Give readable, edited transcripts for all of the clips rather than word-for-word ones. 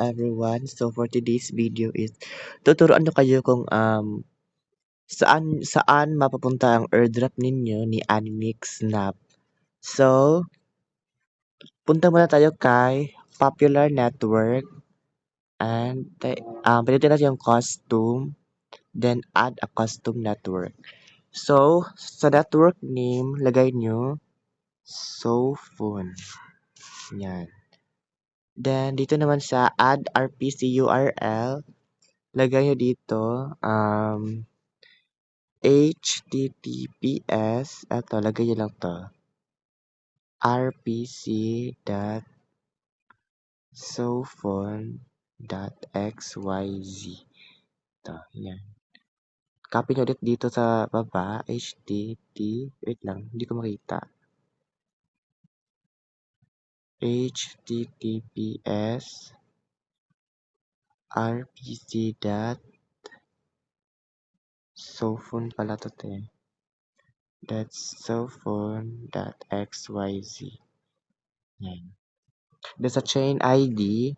everyone. So for today's video is tuturuan ko kayo kung saan mapapunta ang airdrop ninyo ni Animix Snap. So punta muna tayo kay Popular Network and pilitin natin yung costume, then add a custom network. So sa network name, lagay nyo Sophone. Yan. Then dito naman sa add RPC URL, lagay nyo dito, HTTPS, eto, lagay nyo lang to, rpc.sophone.xyz. Ito, yan. Copy nyo ulit dito sa baba, wait lang, hindi ko makita. HTTPS rpc.sophone pala to te. That's sophone.xyz. Yan. Then sa chain ID,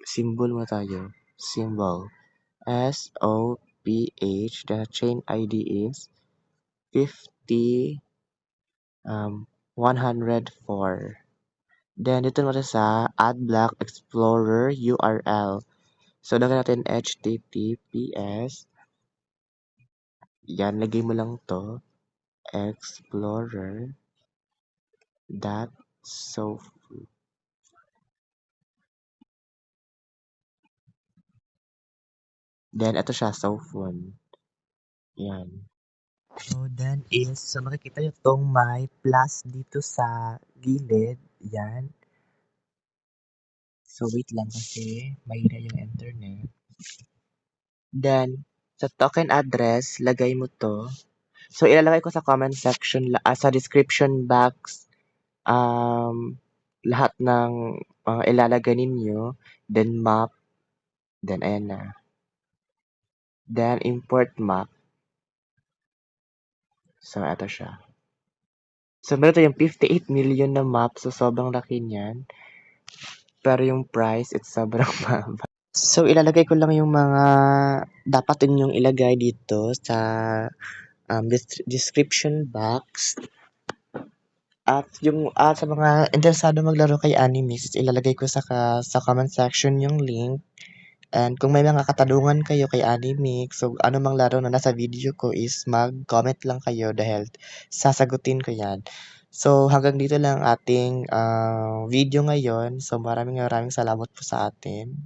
symbol mo tayo. Symbol. SOPH. The chain ID is 50-104. Then dito naman sa AdBlock Explorer URL. So lagyan natin HTTPS. Yan, lagay mo lang to. Explorer.sophone. Then, ito siya, Sophone. Yan. So, then so makikita nyo itong may plus dito sa gilid. Yan. So, wait lang kasi mahina yung internet. Then, sa token address, lagay mo to. So, ilalagay ko sa comment section, sa description box, lahat ng ilalagay ninyo. Then, map. Then, ayan na. Then, import map. So, ito siya. So, meron tayong 58 million na map. So, sobrang laki niyan. Pero yung price, it's sobrang mahaba. So, ilalagay ko lang yung mga dapat ninyong ilagay dito sa description box. At yung sa mga interesado maglaro kay Animix, ilalagay ko sa comment section yung link. And kung may mga katanungan kayo kay Animix, so ano mang laro na nasa video ko is mag-comment lang kayo dahil sasagutin ko yan. So hanggang dito lang ating video ngayon. So maraming salamat po sa atin.